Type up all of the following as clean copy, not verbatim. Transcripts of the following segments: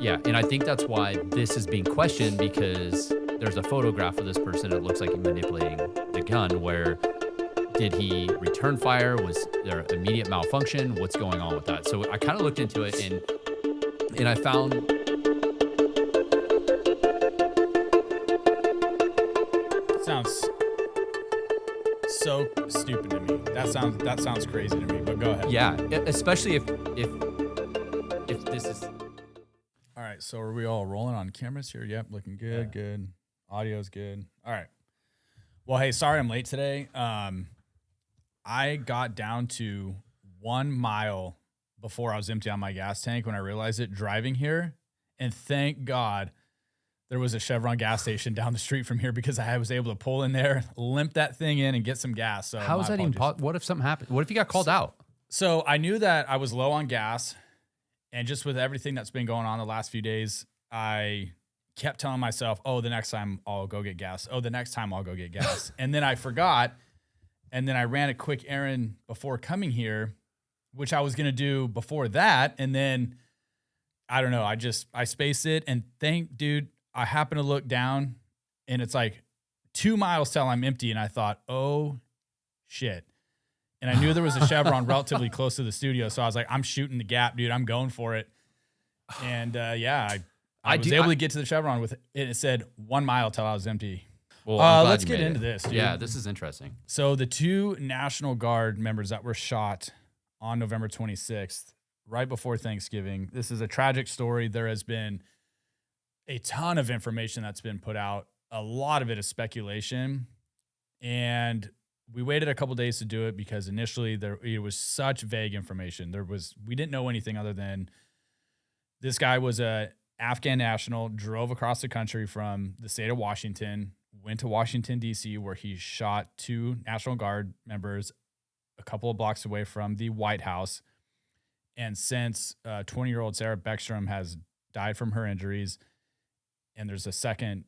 Yeah, and I think that's why this is being questioned, because there's a photograph of this person. It looks like he's manipulating the gun. Where did he return fire? Was there immediate malfunction? What's going on with that? So I kind of looked into it, and I found Sounds so stupid to me. That sounds crazy to me. But go ahead. yeah, especially if this is All right. So are we all rolling on cameras here? Yep. Looking good. Yeah. Good. Audio's good. All right. Well, hey, sorry I'm late today. I got down to 1 mile before I was empty on my gas tank when I realized it driving here. And thank God there was a Chevron gas station down the street from here, because I was able to pull in there, limp that thing in, and get some gas. So how is that even possible? What if something happened? What if you got called out? So I knew that I was low on gas, and just with everything that's been going on the last few days, I kept telling myself, oh, the next time I'll go get gas. Oh, the next time I'll go get gas. And then I forgot. And then I ran a quick errand before coming here, which I was going to do before that. And then I don't know. I spaced it, and dude, I happened to look down, and it's like 2 miles till I'm empty. And I thought, oh shit. And I knew there was a Chevron relatively close to the studio. So I was like, I'm shooting the gap, dude. I'm going for it. And I was able to get to the Chevron with it. It said 1 mile till I was empty. Well, let's get into this, dude. Yeah, this is interesting. So the 2 National Guard members that were shot on November 26th, right before Thanksgiving. This is a tragic story. There has been a ton of information that's been put out. A lot of it is speculation. And we waited a couple days to do it because initially it was such vague information. We didn't know anything other than this guy was a Afghan national, drove across the country from the state of Washington, went to Washington, D.C., where he shot 2 National Guard members a couple of blocks away from the White House. And since 20-year-old Sarah Beckstrom has died from her injuries, and there's a second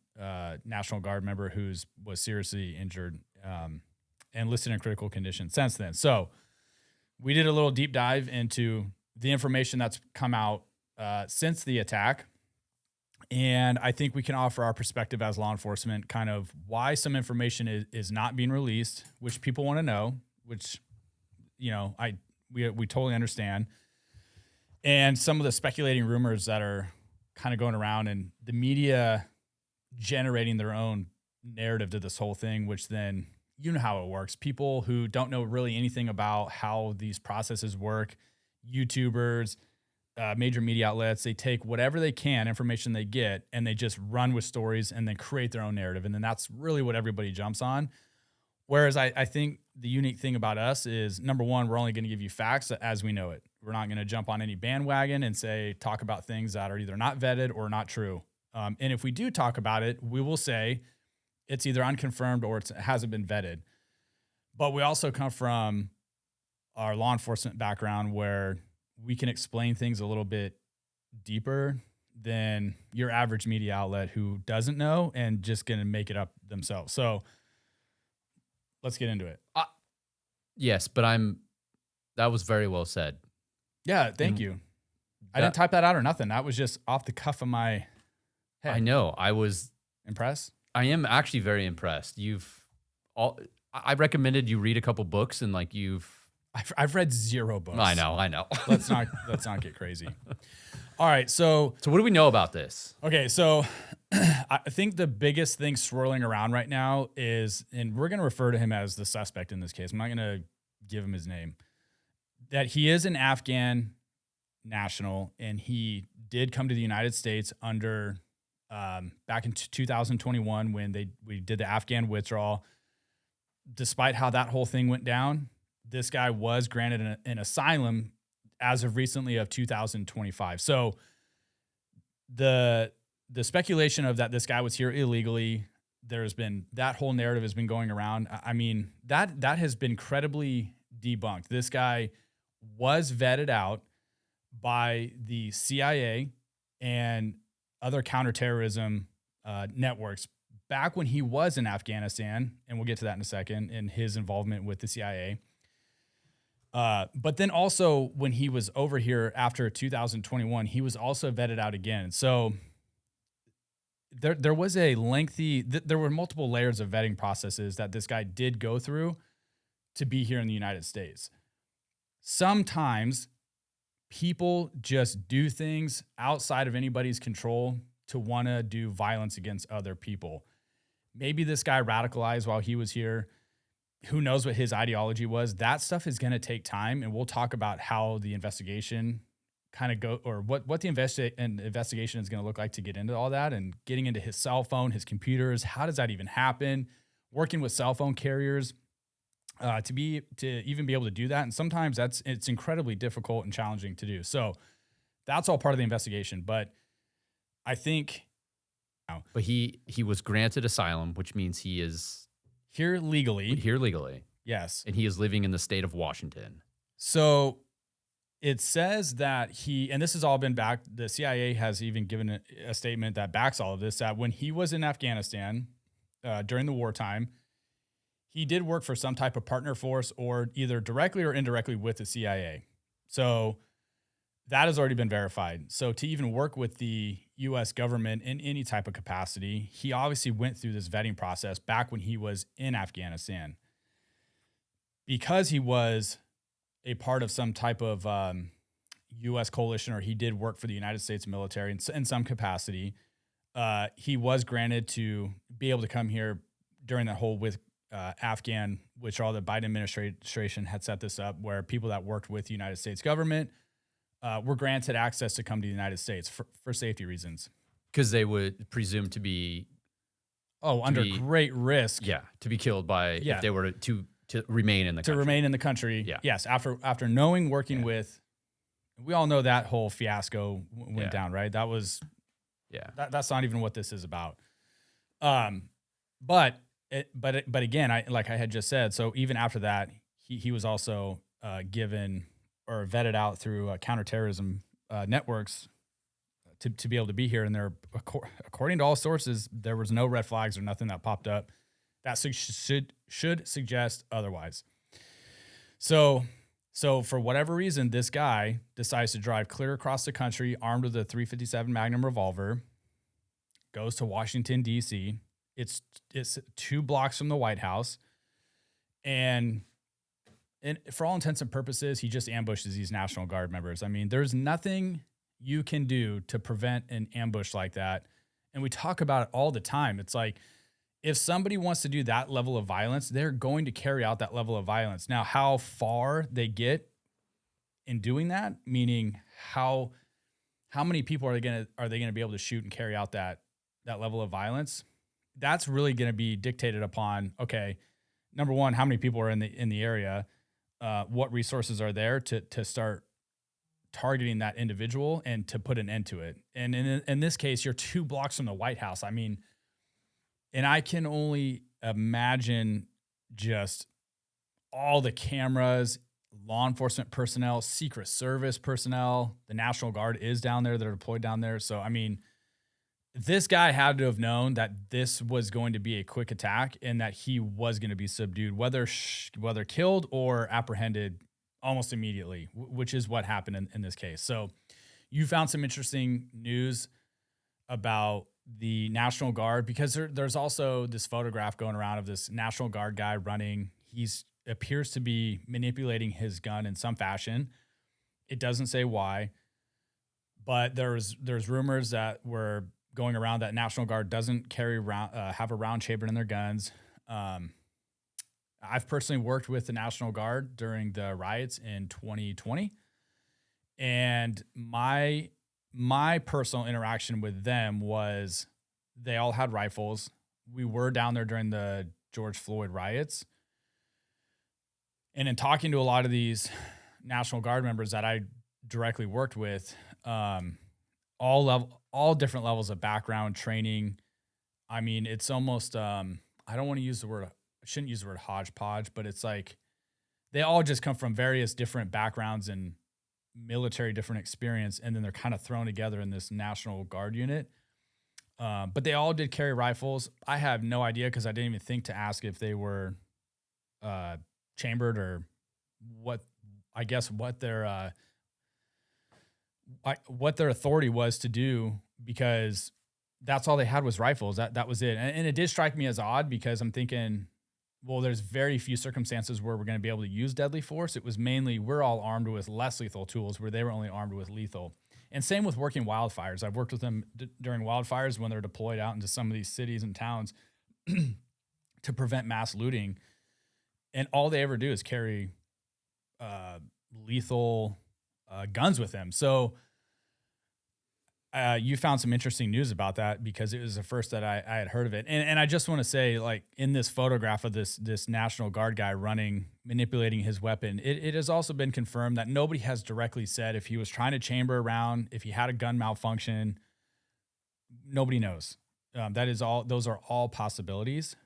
National Guard member was seriously injured and listed in critical condition since then. So we did a little deep dive into the information that's come out since the attack. And I think we can offer our perspective as law enforcement, kind of why some information is not being released, which people want to know, which, we totally understand. And some of the speculating rumors that are kind of going around, and the media generating their own narrative to this whole thing, which then, you know how it works. People who don't know really anything about how these processes work, YouTubers, major media outlets, they take whatever they can, information they get, and they just run with stories and then create their own narrative. And then that's really what everybody jumps on. Whereas I think the unique thing about us is, number one, we're only going to give you facts as we know it. We're not going to jump on any bandwagon and talk about things that are either not vetted or not true. And if we do talk about it, we will say it's either unconfirmed or it hasn't been vetted. But we also come from our law enforcement background where we can explain things a little bit deeper than your average media outlet who doesn't know and just going to make it up themselves. So let's get into it. Yes, but that was very well said. Yeah, thank you. I didn't type that out or nothing. That was just off the cuff of my head. I know. I was impressed. I am actually very impressed. I recommended you read a couple books, and I've read 0 books. I know. Let's not get crazy. All right, so what do we know about this? Okay, so I think the biggest thing swirling around right now is, and we're going to refer to him as the suspect in this case. I'm not going to give him his name. That he is an Afghan national, and he did come to the United States under back in 2021 when we did the Afghan withdrawal. Despite how that whole thing went down, this guy was granted an asylum as of recently of 2025. So the speculation of that this guy was here illegally, there's been that whole narrative has been going around. I mean, that has been credibly debunked. This guy was vetted out by the CIA and other counterterrorism networks back when he was in Afghanistan, and we'll get to that in a second, in his involvement with the CIA. But then also when he was over here after 2021, he was also vetted out again. So there was a lengthy, there were multiple layers of vetting processes that this guy did go through to be here in the United States. Sometimes people just do things outside of anybody's control to want to do violence against other people. Maybe this guy radicalized while he was here. Who knows what his ideology was? That stuff is going to take time, and we'll talk about how the investigation kind of go, or what the investigation is going to look like to get into all that, and getting into his cell phone, his computers. How does that even happen? Working with cell phone carriers to even be able to do that, and sometimes it's incredibly difficult and challenging to do. So that's all part of the investigation. But I think, but he was granted asylum, which means he is here legally. Yes. And he is living in the state of Washington. So it says that and this has all been back, the CIA has even given a statement that backs all of this, that when he was in Afghanistan during the wartime, he did work for some type of partner force or either directly or indirectly with the CIA. So that has already been verified. So to even work with the U.S. government in any type of capacity, he obviously went through this vetting process back when he was in Afghanistan. Because he was a part of some type of U.S. coalition, or he did work for the United States military in some capacity, he was granted to be able to come here during that whole with Afghan, which all the Biden administration had set this up, where people that worked with the United States government were granted access to come to the United States for safety reasons. Because they would presume to be... under great risk. Yeah, to be killed by... if they were to remain in the country. To remain in the country. Yeah. Yes, after knowing, working with... We all know that whole fiasco went down, right? That was... Yeah. That's not even what this is about. But again, like I had just said, so even after that, he was also given or vetted out through counterterrorism networks to be able to be here. And there, according to all sources, there was no red flags or nothing that popped up that should suggest otherwise. So for whatever reason, this guy decides to drive clear across the country armed with a .357 Magnum revolver, goes to Washington, D.C. It's 2 blocks from the White House. And for all intents and purposes, he just ambushes these National Guard members. I mean, there's nothing you can do to prevent an ambush like that. And we talk about it all the time. It's like, if somebody wants to do that level of violence, they're going to carry out that level of violence. Now, how far they get in doing that, meaning how many people are they going to be able to shoot and carry out that level of violence? That's really going to be dictated upon, okay, number one, how many people are in the area, what resources are there to start targeting that individual and to put an end to it. And in this case, you're 2 blocks from the White House. I mean, and I can only imagine just all the cameras, law enforcement personnel, Secret Service personnel, the National Guard is down there, that are deployed down there. So, I mean, this guy had to have known that this was going to be a quick attack and that he was going to be subdued, whether killed or apprehended almost immediately, which is what happened in this case. So you found some interesting news about the National Guard, because there's also this photograph going around of this National Guard guy running. He's appears to be manipulating his gun in some fashion. It doesn't say why, but there's rumors that were going around that National Guard doesn't have a round chamber in their guns. I've personally worked with the National Guard during the riots in 2020, and my personal interaction with them was they all had rifles. We were down there during the George Floyd riots. And in talking to a lot of these National Guard members that I directly worked with, all different levels of background training. I mean, it's almost, I shouldn't use the word hodgepodge, but it's like they all just come from various different backgrounds and military different experience, and then they're kind of thrown together in this National Guard unit. But they all did carry rifles. I have no idea, because I didn't even think to ask if they were chambered or what I guess what their authority was to do, because that's all they had was rifles. That was it. And it did strike me as odd, because I'm thinking, well, there's very few circumstances where we're going to be able to use deadly force. It was mainly we're all armed with less lethal tools, where they were only armed with lethal. And same with working wildfires. I've worked with them during wildfires when they're deployed out into some of these cities and towns to prevent mass looting. And all they ever do is carry lethal guns with them. So you found some interesting news about that, because it was the first that I had heard of it. And I just want to say, like, in this photograph of this National Guard guy manipulating his weapon, it has also been confirmed that nobody has directly said if he was trying to chamber a round, if he had a gun malfunction. Nobody knows. Those are all possibilities.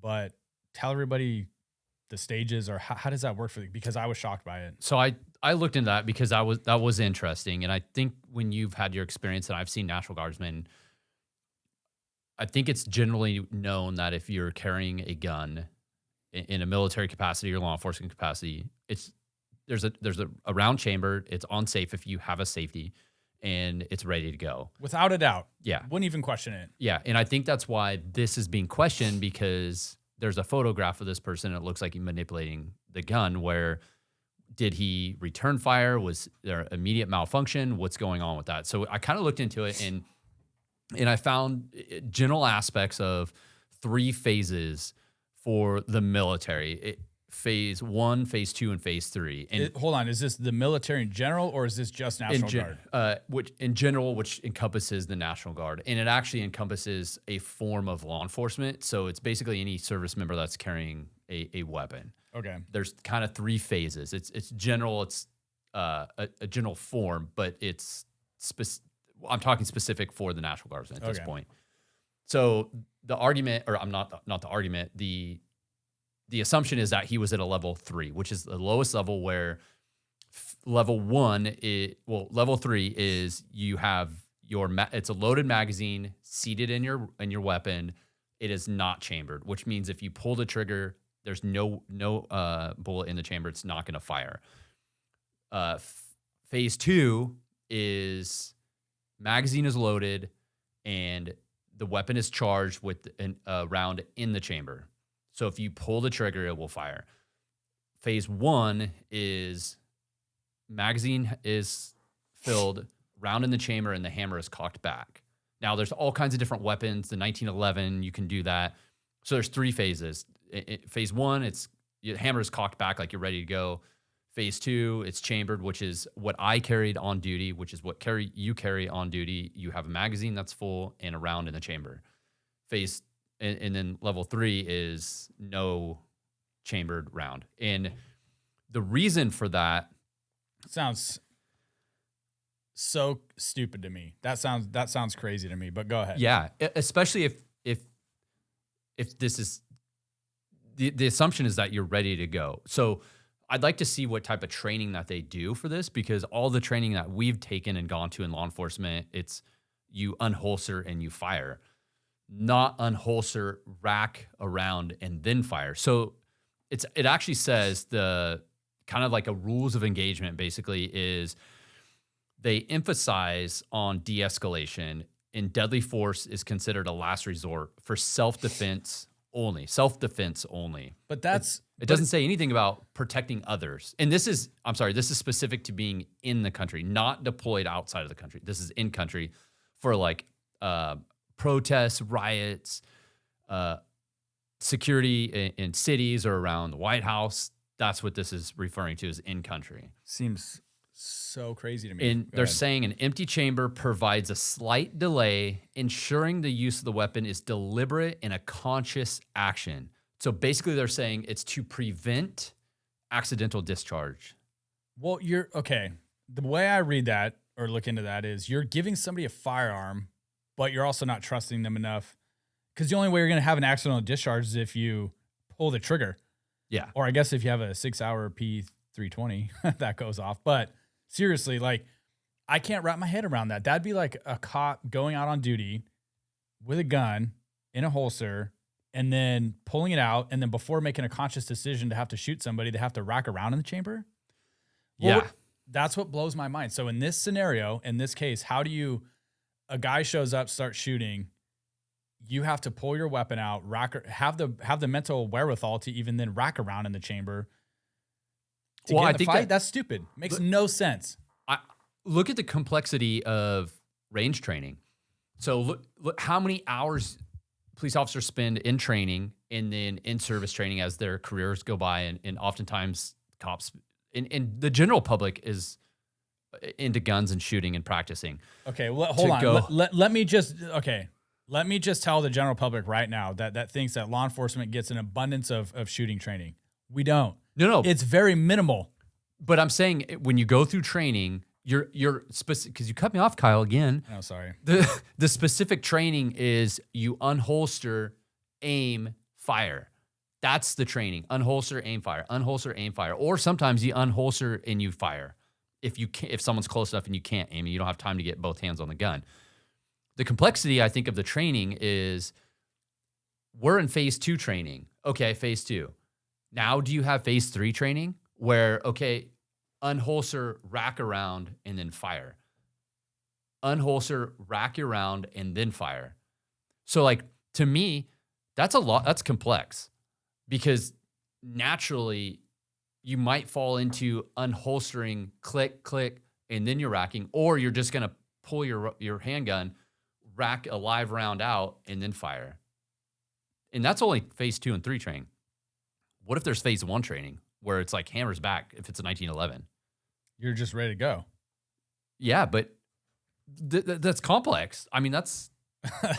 But tell everybody the stages, or how does that work for you? Because I was shocked by it. So I looked into that because that was interesting. And I think when you've had your experience, and I've seen National Guardsmen, I think it's generally known that if you're carrying a gun in a military capacity or law enforcement capacity, there's a round chamber. It's on safe if you have a safety, and it's ready to go. Without a doubt. Yeah. Wouldn't even question it. Yeah. And I think that's why this is being questioned, because there's a photograph of this person. And it looks like he's manipulating the gun. Where did he return fire? Was there immediate malfunction? What's going on with that? So I kind of looked into it, and I found general aspects of 3 phases for the military. Phase 1, phase 2, and phase 3. And hold on, is this the military in general, or is this just National Guard? Which in general, which encompasses the National Guard, and it actually encompasses a form of law enforcement. So it's basically any service member that's carrying a weapon. Okay. There's kind of 3 phases. It's general. It's a general form, but I'm talking specific for the National Guardsmen at this point. So the argument, or I'm not the argument, the assumption is that he was at a level 3, which is the lowest level, where level 3 is you have it's a loaded magazine seated in your weapon. It is not chambered, which means if you pull the trigger, there's no bullet in the chamber. It's not going to fire. Phase 2 is magazine is loaded and the weapon is charged with a round in the chamber. So if you pull the trigger, it will fire. Phase 1 is magazine is filled, round in the chamber, and the hammer is cocked back. Now, there's all kinds of different weapons. The 1911, you can do that. So there's 3 phases. Phase 1, your hammer is cocked back like you're ready to go. Phase 2, it's chambered, which is what I carried on duty, which is what you carry on duty. You have a magazine that's full and a round in the chamber. And then level 3 is no chambered round. And the reason for that sounds so stupid to me. That sounds crazy to me, but go ahead. Yeah, especially if this is the assumption is that you're ready to go. So I'd like to see what type of training that they do for this, because all the training that we've taken and gone to in law enforcement, it's you unholster and you fire. Not unholster, rack around, and then fire. So it actually says the kind of like a rules of engagement basically is they emphasize on de-escalation, and deadly force is considered a last resort for self-defense only. Self-defense only. But it doesn't say anything about protecting others. And this is specific to being in the country, not deployed outside of the country. This is in country for like protests, riots, security in cities or around the White House. That's what this is referring to as in country. Seems so crazy to me. And they're saying an empty chamber provides a slight delay, ensuring the use of the weapon is deliberate and a conscious action. So basically they're saying it's to prevent accidental discharge. Well, okay. The way I read that or look into that is you're giving somebody a firearm, but you're also not trusting them enough, because the only way you're going to have an accidental discharge is if you pull the trigger. Yeah. Or I guess if you have a 6-hour P320 that goes off. But seriously, like, I can't wrap my head around that. That'd be like a cop going out on duty with a gun in a holster and then pulling it out. And then before making a conscious decision to have to shoot somebody, they have to rack around in the chamber. Well, Yeah. that's what blows my mind. So in this scenario, in this case, how do you, a guy shows up, starts shooting, you have to pull your weapon out, have the mental wherewithal to even then rack around in the chamber to Well, get I in the think fight? that- That's stupid. Makes no sense. I look at the complexity of range training. So look how many hours police officers spend in training and then in service training as their careers go by, and oftentimes cops and the general public is into guns and shooting and practicing. Okay, well, hold on. go- Let me just Let me just tell the general public right now that thinks that law enforcement gets an abundance of shooting training. We don't. No, It's very minimal. but I'm saying when you go through training, you're specific, because you cut me off, Kyle, again. Oh, sorry. The specific training is you unholster, aim, fire. That's the training. Unholster, aim, fire. Unholster, aim, fire. Or sometimes you unholster and you fire. If someone's close enough and you can't aim, and you don't have time to get both hands on the gun. The complexity, I think, of the training is we're in phase 2 training. Okay, phase 2. Now, do you have phase 3 training where, okay, unholster, rack around, and then fire? Unholster, rack your round, and then fire. So, like, to me, that's a lot. That's complex because naturally you might fall into unholstering, click, click, and then you're racking, or you're just going to pull your handgun, rack a live round out, and then fire. And that's only phase 2 and 3 training. What if there's phase 1 training where it's like hammers back if it's a 1911? You're just ready to go. Yeah, but that's complex. I mean, that's...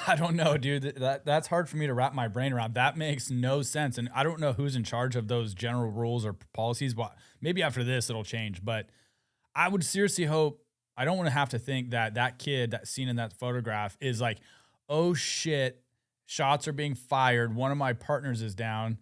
I don't know, dude. That's hard for me to wrap my brain around. That makes no sense. And I don't know who's in charge of those general rules or policies. But maybe after this, it'll change. But I would seriously hope, I don't want to have to think that kid that's seen in that photograph is like, oh shit, shots are being fired. One of my partners is down.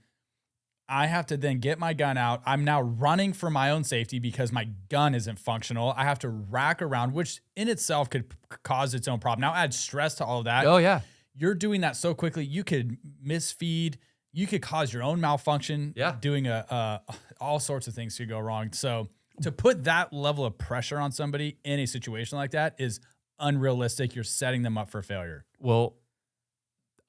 I have to then get my gun out. I'm now running for my own safety because my gun isn't functional. I have to rack around, which in itself could cause its own problem. Now add stress to all of that. Oh, yeah. You're doing that so quickly. You could misfeed. You could cause your own malfunction. Yeah. Doing all sorts of things could go wrong. So to put that level of pressure on somebody in a situation like that is unrealistic. You're setting them up for failure. Well,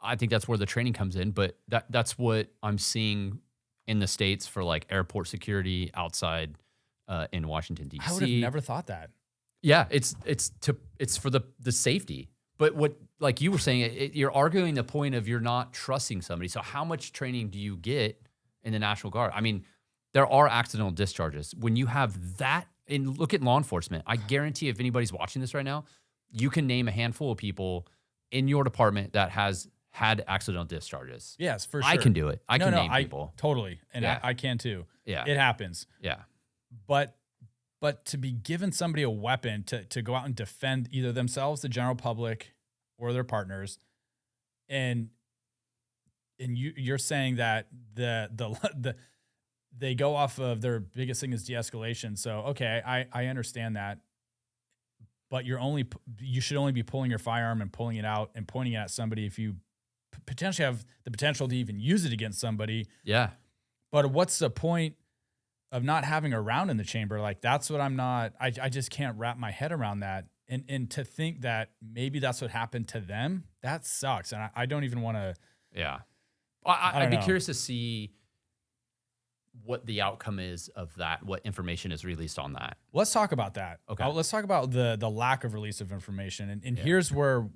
I think that's where the training comes in, but that's what I'm seeing in the States for like airport security outside in Washington, D.C. I would have never thought that. Yeah, it's for the safety. But what, like you were saying, you're arguing the point of you're not trusting somebody. So how much training do you get in the National Guard? I mean, there are accidental discharges. When you have that, and look at law enforcement, I guarantee if anybody's watching this right now, you can name a handful of people in your department that has had accidental discharges. Yes, for sure. I can do it. I can name people. Totally. And Yeah. I can too. Yeah. It happens. Yeah. But to be giving somebody a weapon to go out and defend either themselves, the general public, or their partners, and you're saying that they go off of their biggest thing is de-escalation. So okay, I understand that, but you should only be pulling your firearm and pulling it out and pointing it at somebody if you potentially have the potential to even use it against somebody. Yeah. But what's the point of not having a round in the chamber? Like, that's what I just can't wrap my head around that. And to think that maybe that's what happened to them, that sucks. And I don't even want to. Yeah. I'd be know. curious to see what the outcome is of that, what information is released on that. Let's talk about that. Okay. Let's talk about the lack of release of information. And here's where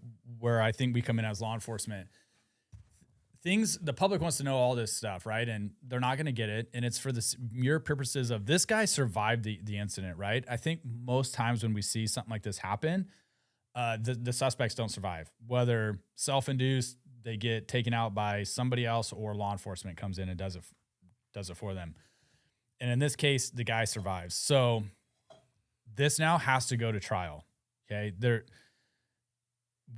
I think we come in as law enforcement. The public wants to know all this stuff, right? And they're not going to get it. And it's for the mere purposes of this guy survived the incident, right? I think most times when we see something like this happen, the suspects don't survive. Whether self-induced, they get taken out by somebody else, or law enforcement comes in and does it for them. And in this case, the guy survives. So this now has to go to trial. Okay.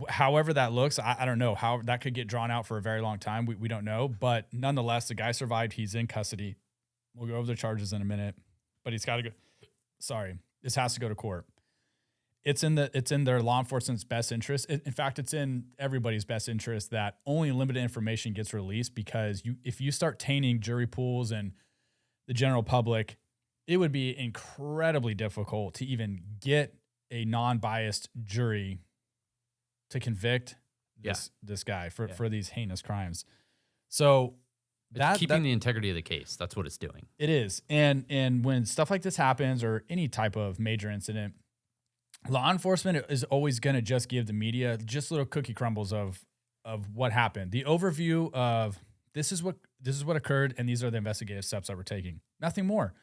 However that looks, I don't know how that could get drawn out for a very long time. We don't know, but nonetheless, the guy survived. He's in custody. We'll go over the charges in a minute, but he's got to go. Sorry, this has to go to court. It's in their law enforcement's best interest. In fact, it's in everybody's best interest that only limited information gets released, because if you start tainting jury pools and the general public, it would be incredibly difficult to even get a non-biased jury to convict Yeah. this guy for, Yeah. for these heinous crimes. So It's keeping the integrity of the case. That's what it's doing. it is. And when stuff like this happens or any type of major incident, law enforcement is always going to just give the media just little cookie crumbles of what happened. The overview of this is what occurred and these are the investigative steps that we're taking. Nothing more.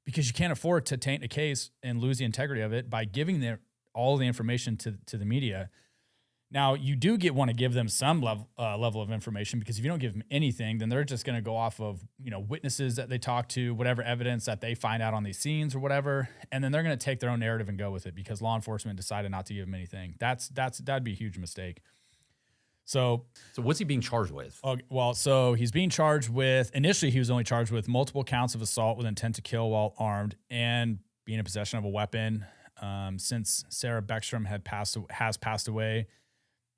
Because you can't afford to taint a case and lose the integrity of it by giving all the information to the media. Now, you do want to give them some level of information, because if you don't give them anything, then they're just going to go off of witnesses that they talk to, whatever evidence that they find out on these scenes or whatever, and then they're going to take their own narrative and go with it because law enforcement decided not to give them anything. That'd be a huge mistake. So what's he being charged with? So he's being charged with, initially he was only charged with multiple counts of assault with intent to kill while armed and being in possession of a weapon. Since Sarah Beckstrom has passed away,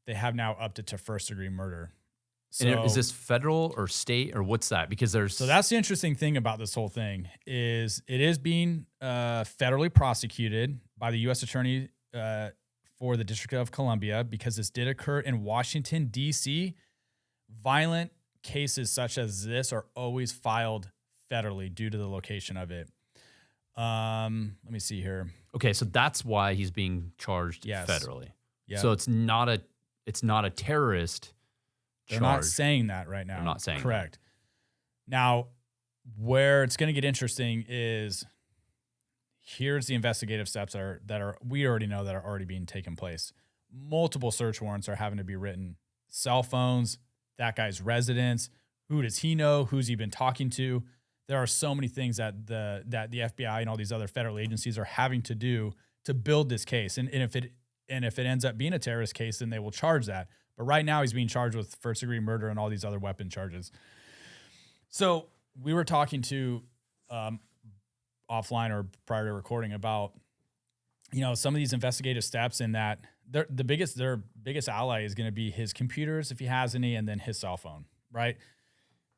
they have now upped it to first-degree murder. So, and is this federal or state or what's that? Because so that's the interesting thing about this whole thing is it is being federally prosecuted by the U.S. Attorney for the District of Columbia, because this did occur in Washington, D.C. Violent cases such as this are always filed federally due to the location of it. Let me see here. Okay, so that's why he's being charged federally. Yeah. So it's not a terrorist They're charge. not saying that right now. They're not saying correct. Now, where it's going to get interesting is here's the investigative steps that are we already know that are already being taken place. Multiple search warrants are having to be written. Cell phones, that guy's residence, who does he know? Who's he been talking to? There are so many things that the FBI and all these other federal agencies are having to do to build this case. And if it ends up being a terrorist case, then they will charge that. But right now he's being charged with first-degree murder and all these other weapon charges. So we were talking to offline or prior to recording about, some of these investigative steps, in that their biggest ally is going to be his computers, if he has any, and then his cell phone, right?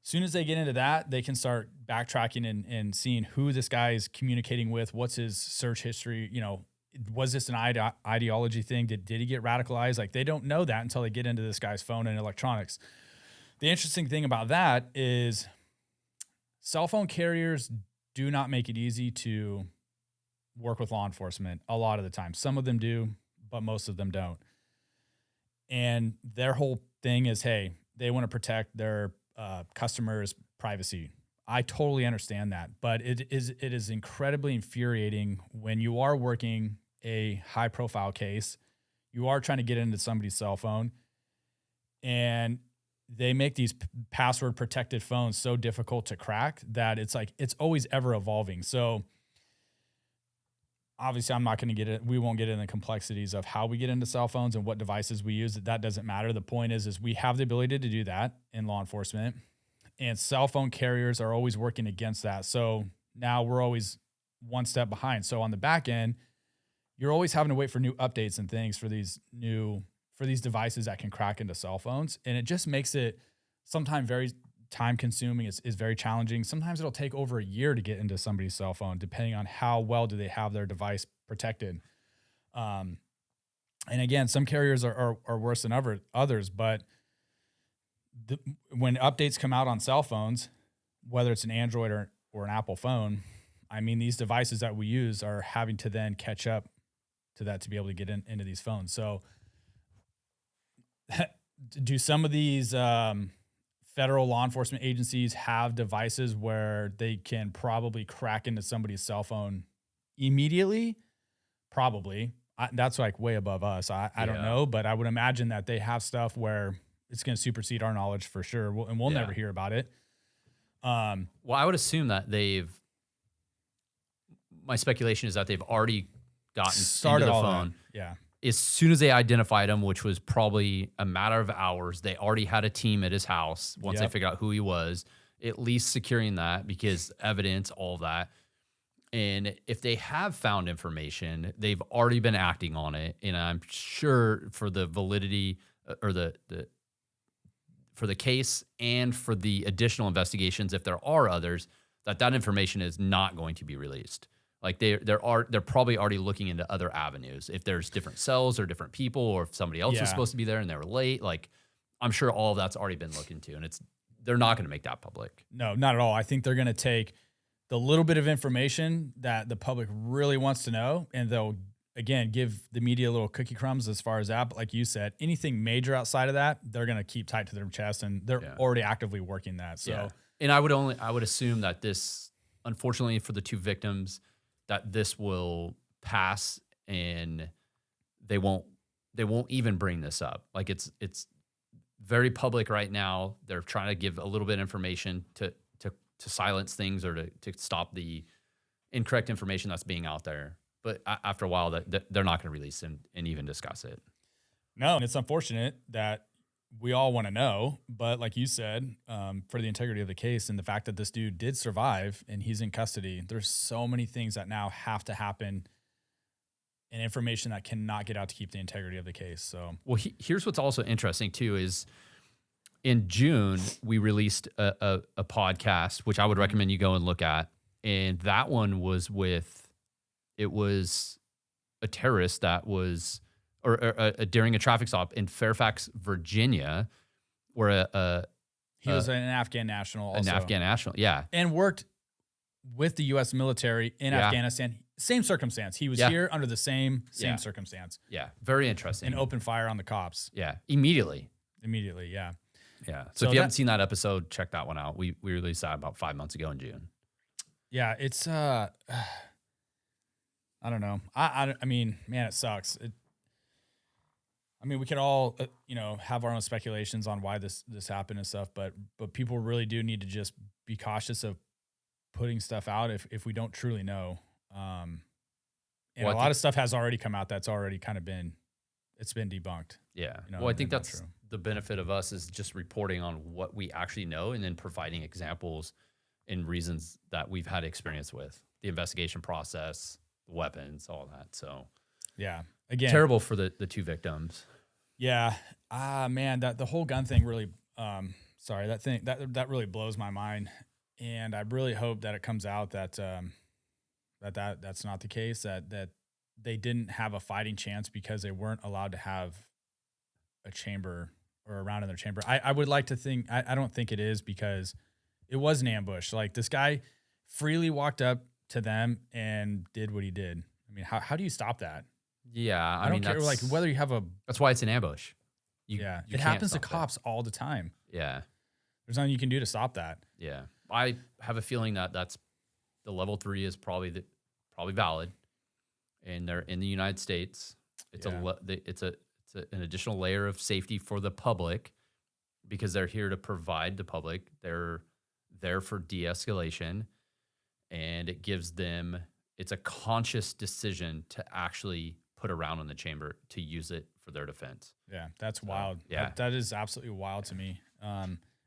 As soon as they get into that, they can start backtracking and seeing who this guy is communicating with, what's his search history, was this an ideology thing? Did he get radicalized? Like, they don't know that until they get into this guy's phone and electronics. The interesting thing about that is cell phone carriers do not make it easy to work with law enforcement a lot of the time. Some of them do, but most of them don't. And their whole thing is, hey, they want to protect their customers' privacy. I totally understand that, but it is incredibly infuriating when you are working a high-profile case, you are trying to get into somebody's cell phone, and they make these password-protected phones so difficult to crack that it's like it's always ever evolving. So obviously, I'm not going to get it. We won't get into the complexities of how we get into cell phones and what devices we use. That doesn't matter. The point is we have the ability to do that in law enforcement, and cell phone carriers are always working against that. So now we're always one step behind. So on the back end, you're always having to wait for new updates and things for these devices that can crack into cell phones. And it just makes it sometimes very time consuming. It's very challenging. Sometimes it'll take over a year to get into somebody's cell phone, depending on how well do they have their device protected. And again, some carriers are worse than others, but when updates come out on cell phones, whether it's an Android or an Apple phone, I mean, these devices that we use are having to then catch up to that to be able to get into these phones. So do some of these federal law enforcement agencies have devices where they can probably crack into somebody's cell phone immediately? Probably. That's like way above us. I don't know, but I would imagine that they have stuff where it's going to supersede our knowledge for sure. We'll never hear about it. Well, I would assume that my speculation is that they've already gotten started into the all phone. that. Yeah. As soon as they identified him, which was probably a matter of hours, they already had a team at his house once they figured out who he was, at least securing that because evidence, all of that. And if they have found information, they've already been acting on it. And I'm sure for the validity or for the case and for the additional investigations, if there are others, that information is not going to be released. Like they're probably already looking into other avenues. If there's different cells or different people, or if somebody else was supposed to be there and they were late, like I'm sure all of that's already been looked into, and they're not going to make that public. No, not at all. I think they're going to take the little bit of information that the public really wants to know, and they'll, again, give the media little cookie crumbs as far as that. But like you said, anything major outside of that, they're going to keep tight to their chest, and they're already actively working that. So, and I would assume that this, unfortunately for the 2 victims, that this will pass and they won't even bring this up. Like it's very public right now. They're trying to give a little bit of information to silence things or to stop the incorrect information that's being out there. But after a while, that they're not going to release and even discuss it. No, and it's unfortunate that we all want to know. But like you said, for the integrity of the case and the fact that this dude did survive and he's in custody, there's so many things that now have to happen and information that cannot get out to keep the integrity of the case. So, well, here's what's also interesting too is in June, we released a podcast, which I would recommend you go and look at. And that one was it was a terrorist that was, during a traffic stop in Fairfax, Virginia, where he was an Afghan national also. An Afghan national, yeah. And worked with the U.S. military in Afghanistan. Same circumstance. He was here under the same circumstance. Yeah, very interesting. And opened fire on the cops. Yeah, immediately, yeah. Yeah. So if you haven't seen that episode, check that one out. We released that about 5 months ago in June. Yeah, it's I don't know. I mean, man, it sucks. I mean, we could all have our own speculations on why this happened and stuff, but people really do need to just be cautious of putting stuff out if we don't truly know. And a lot of stuff has already come out that's already kind of been debunked. Yeah. Well, I think that's the benefit of us is just reporting on what we actually know and then providing examples and reasons that we've had experience with the investigation process, the weapons, all that. So yeah, again, terrible for the 2 victims. Yeah. Man, that the whole gun thing really, that really blows my mind. And I really hope that it comes out that that's not the case, that they didn't have a fighting chance because they weren't allowed to have a chamber or a round in their chamber. I would like to think, I don't think it is, because it was an ambush. Like, this guy freely walked up to them and did what he did. I mean, how do you stop that? Yeah. I don't care, like, whether you have that's why it's an ambush. It happens to cops all the time. Yeah. There's nothing you can do to stop that. Yeah. I have a feeling that that's the level 3 is probably valid, and they're in the United States. It's an additional layer of safety for the public because they're here to provide the public. They're there for de-escalation, and it gives them, it's a conscious decision to actually put a round in the chamber to use it for their defense. Yeah, that's wild. Yeah. That is absolutely wild to me.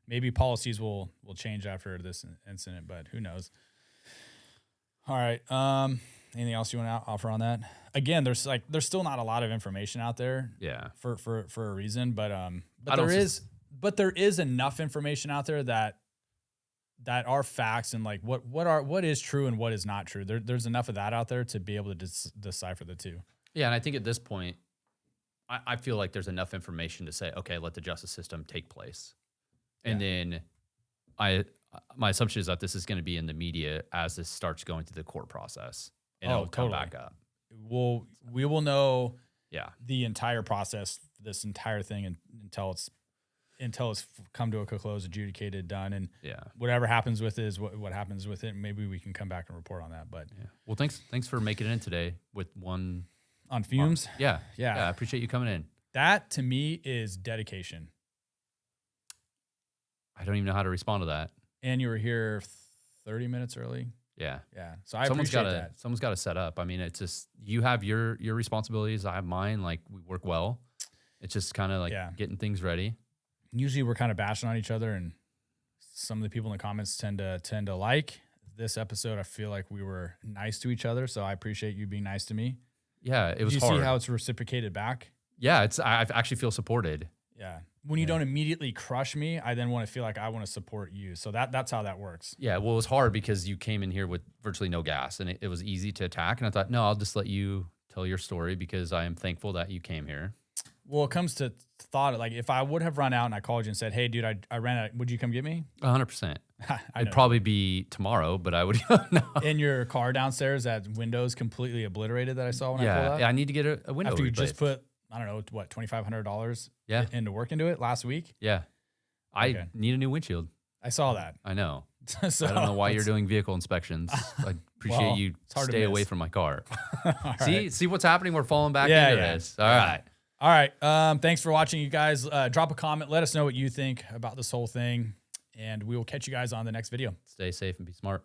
Maybe policies will change after this incident, but who knows? All right. Anything else you want to offer on that? Again, there's still not a lot of information out there. Yeah. For a reason, but there is enough information out there that are facts and like what is true and what is not true. There's enough of that out there to be able to decipher the two. Yeah, and I think at this point, I feel like there's enough information to say, okay, let the justice system take place. And then my assumption is that this is going to be in the media as this starts going through the court process, and it'll come back up. We will know the entire process, this entire thing, until it's come to a close, adjudicated, done, and whatever happens with it is what happens with it. Maybe we can come back and report on that. But well, thanks for making it in today with one on fumes. Yeah, I appreciate you coming in. That to me is dedication. I don't even know how to respond to that. And you were here 30 minutes early. Yeah. So I appreciate that. Someone's got to set up. I mean, it's just, you have your responsibilities. I have mine. Like, we work well. It's just kind of like getting things ready. Usually we're kind of bashing on each other, and some of the people in the comments tend to like. This episode, I feel like we were nice to each other. So I appreciate you being nice to me. Yeah. It was hard. Did you see how it's reciprocated back? Yeah. I actually feel supported. Yeah. when you don't immediately crush me, I then want to feel like I want to support you. So that's how that works. Yeah, well, it was hard because you came in here with virtually no gas, and it was easy to attack. And I thought, no, I'll just let you tell your story because I am thankful that you came here. Well, it comes to thought, like if I would have run out and I called you and said, hey, dude, I ran out, would you come get me? 100%. I It'd probably be tomorrow, but I would. No. In your car downstairs, that window's completely obliterated that I saw when I pulled up. Yeah, I need to get a window After you replaced. just put, I don't know, what, $2,500 Yeah. into work into it last week? Yeah. I Okay. need a new windshield. I saw that. I know. So I don't know why you're doing vehicle inspections. I appreciate Well, you it's hard to stay away miss. from my car. All right. See what's happening? We're falling back Yeah, into yeah. this. All right. All right. Thanks for watching, you guys. Drop a comment. Let us know what you think about this whole thing, and we will catch you guys on the next video. Stay safe and be smart.